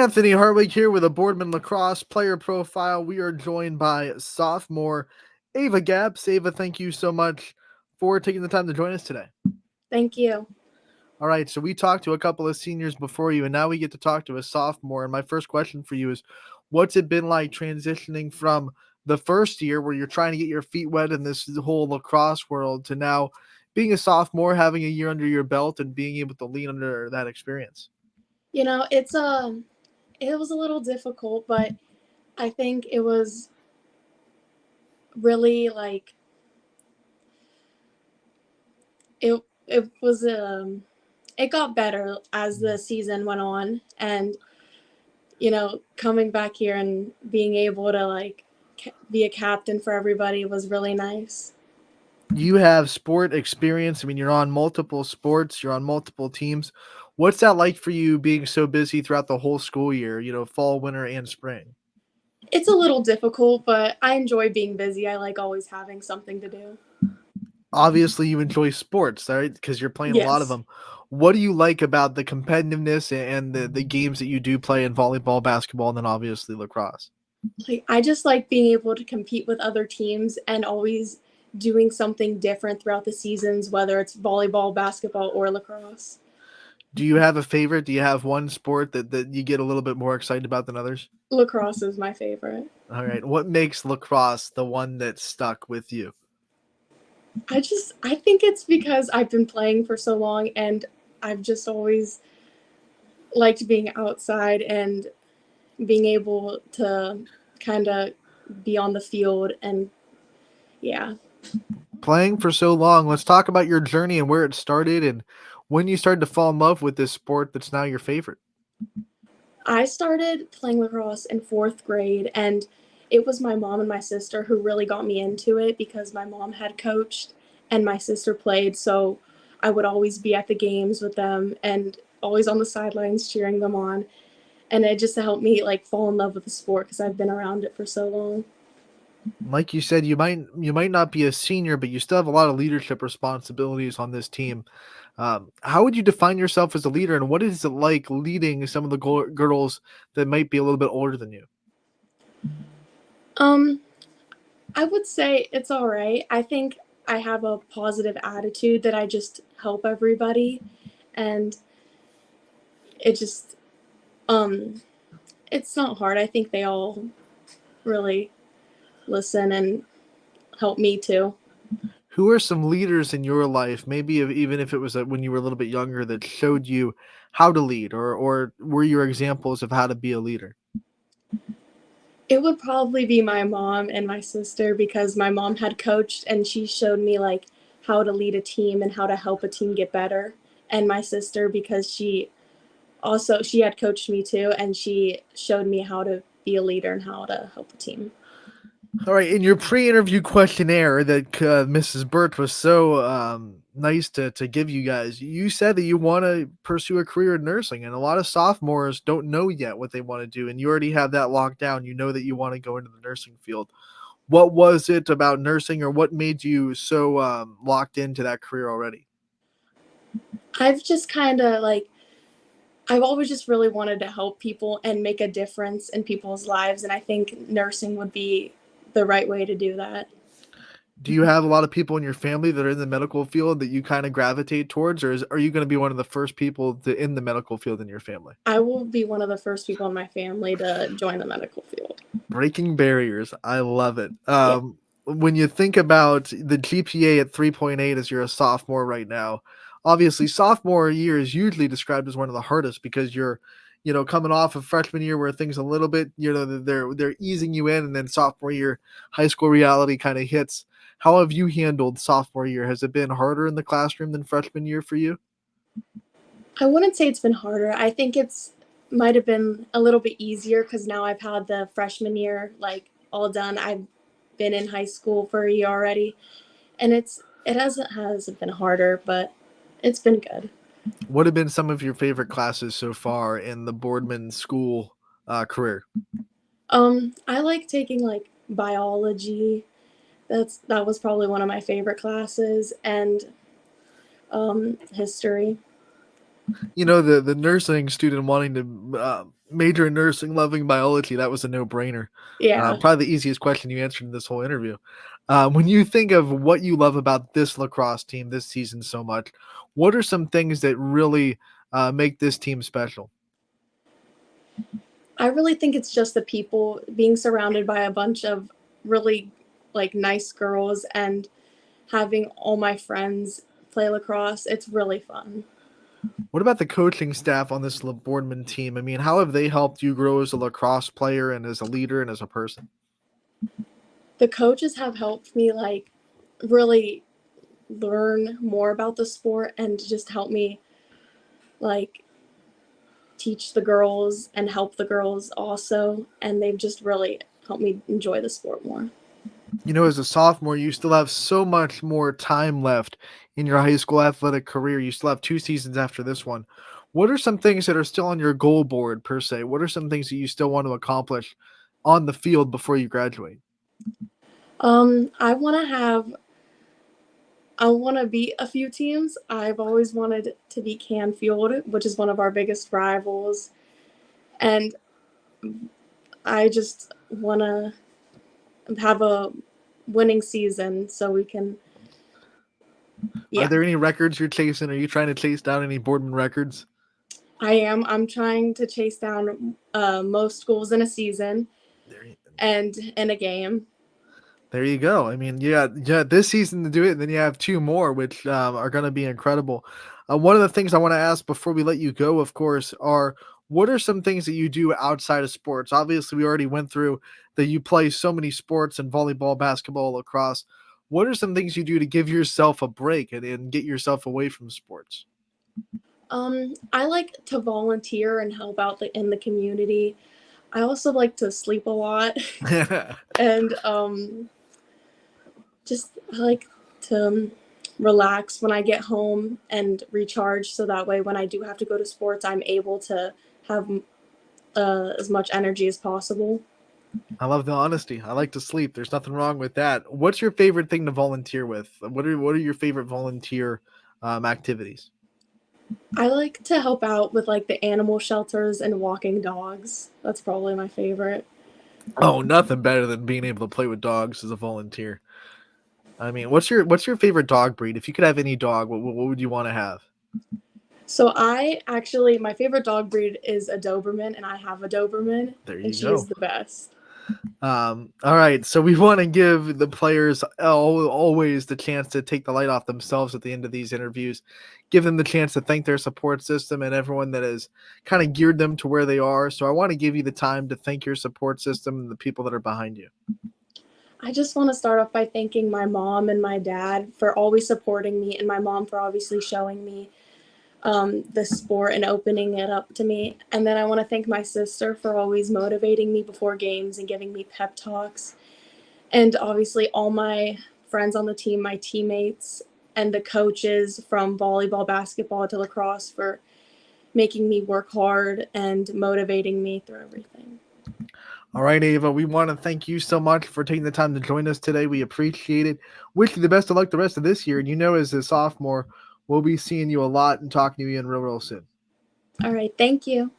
Anthony Hartwig here with a Boardman Lacrosse player profile. We are joined by sophomore Ava Gaps. Ava, thank you so much for taking the time to join us today. Thank you. All right, so we talked to a couple of seniors before you, and now we get to talk to a sophomore. And my first question for you is, what's it been like transitioning from the first year where you're trying to get your feet wet in this whole lacrosse world to now being a sophomore, having a year under your belt, and being able to lean under that experience? You know, it was a little difficult, but I think it was really like it it got better as the season went on, and coming back here and being able to be a captain for everybody was really nice. You have sport experience. I mean, you're on multiple sports, you're on multiple teams. What's that like for you being so busy throughout the whole school year, fall, winter, and spring? It's a little difficult, but I enjoy being busy. I like always having something to do. Obviously, you enjoy sports, right? Because you're playing a lot of Yes. them. What do you like about the competitiveness and the games that you do play in volleyball, basketball, and then obviously lacrosse? I just like being able to compete with other teams and always doing something different throughout the seasons, whether it's volleyball, basketball, or lacrosse. Do you have a favorite? Do you have one sport that you get a little bit more excited about than others? Lacrosse is my favorite. All right. What makes lacrosse the one that stuck with you? I think it's because I've been playing for so long and I've just always liked being outside and being able to kind of be on the field, and yeah. Playing for so long, let's talk about your journey and where it started and when you started to fall in love with this sport that's now your favorite. I started playing lacrosse in 4th grade, and it was my mom and my sister who really got me into it because my mom had coached and my sister played. So I would always be at the games with them and always on the sidelines cheering them on. And it just helped me fall in love with the sport because I've been around it for so long. Like you said, you might not be a senior, but you still have a lot of leadership responsibilities on this team. How would you define yourself as a leader, and what is it like leading some of the girls that might be a little bit older than you? Um, I would say it's all right. I think I have a positive attitude that I just help everybody, and it just um it's not hard. I think they all really listen and help me too. Who are some leaders in your life, maybe even if it was when you were a little bit younger, that showed you how to lead, or were your examples of how to be a leader? It would probably be my mom and my sister because my mom had coached and she showed me how to lead a team and how to help a team get better. And my sister because she had coached me too, and she showed me how to be a leader and how to help a team. All right, in your pre-interview questionnaire that Mrs. Burt was so nice to give you guys, you said that you want to pursue a career in nursing, and a lot of sophomores don't know yet what they want to do, and you already have that locked down. You know that you want to go into the nursing field. What was it about nursing, or what made you so locked into that career already? I've just kind of I've always just really wanted to help people and make a difference in people's lives, and I think nursing would be the right way to do that. Do you have a lot of people in your family that are in the medical field that you kind of gravitate towards, or are you going to be one of the first people in the medical field in your family? I will be one of the first people in my family to join the medical field. Breaking barriers. I love it. Yeah. When you think about the GPA at 3.8 as you're a sophomore right now, obviously sophomore year is usually described as one of the hardest because you're, coming off of freshman year where things a little bit, they're easing you in, and then sophomore year, high school reality kind of hits. How have you handled sophomore year? Has it been harder in the classroom than freshman year for you? I wouldn't say it's been harder. I think it's might have been a little bit easier because now I've had the freshman year all done. I've been in high school for a year already, and it hasn't been harder, but it's been good. What have been some of your favorite classes so far in the Boardman school career? I like taking biology. That was probably one of my favorite classes, and history. The nursing student wanting to major in nursing, loving biology, that was a no-brainer. Yeah. Probably the easiest question you answered in this whole interview. When you think of what you love about this lacrosse team this season so much, what are some things that really make this team special? I really think it's just the people, being surrounded by a bunch of really like nice girls and having all my friends play lacrosse. It's really fun. What about the coaching staff on this Boardman team? I mean, how have they helped you grow as a lacrosse player and as a leader and as a person? The coaches have helped me like really learn more about the sport and just help me like teach the girls and help the girls also, and they've just really helped me enjoy the sport more. As a sophomore, you still have so much more time left in your high school athletic career. You still have 2 seasons after this one. What are some things that are still on your goal board per se? What are some things that you still want to accomplish on the field before you graduate? I want to have I want to beat a few teams. I've always wanted to beat Canfield, which is one of our biggest rivals, and I just want to have a winning season so we can. Are Yeah, there any records you're chasing? Are you trying to chase down any Boardman records? I am. I'm trying to chase down most goals in a season There you, and in a game. there you go. I mean, yeah, this season to do it, and then you have 2 more, which are going to be incredible. One of the things I want to ask before we let you go, of course, are what are some things that you do outside of sports? Obviously, we already went through that you play so many sports and volleyball, basketball, lacrosse. What are some things you do to give yourself a break and get yourself away from sports? I like to volunteer and help out in the community. I also like to sleep a lot, and just I like to relax when I get home and recharge. So that way, when I do have to go to sports, I'm able to have as much energy as possible. I love the honesty. I like to sleep. There's nothing wrong with that. What's your favorite thing to volunteer with? What are your favorite volunteer activities? I like to help out with like the animal shelters and walking dogs. That's probably my favorite. Oh, nothing better than being able to play with dogs as a volunteer. I mean, what's your favorite dog breed? If you could have any dog, what would you want to have? So I actually my favorite dog breed is a Doberman, and I have a Doberman, There and you she is go. the best. All right, so we want to give the players always the chance to take the light off themselves at the end of these interviews, give them the chance to thank their support system and everyone that has kind of geared them to where they are. So I want to give you the time to thank your support system and the people that are behind you. I just want to start off by thanking my mom and my dad for always supporting me, and my mom for obviously showing me the sport and opening it up to me. And then I want to thank my sister for always motivating me before games and giving me pep talks. And obviously, all my friends on the team, my teammates, and the coaches from volleyball, basketball to lacrosse for making me work hard and motivating me through everything. All right, Ava, we want to thank you so much for taking the time to join us today. We appreciate it. Wish you the best of luck the rest of this year. And as a sophomore, we'll be seeing you a lot and talking to you in real soon. All right. Thank you.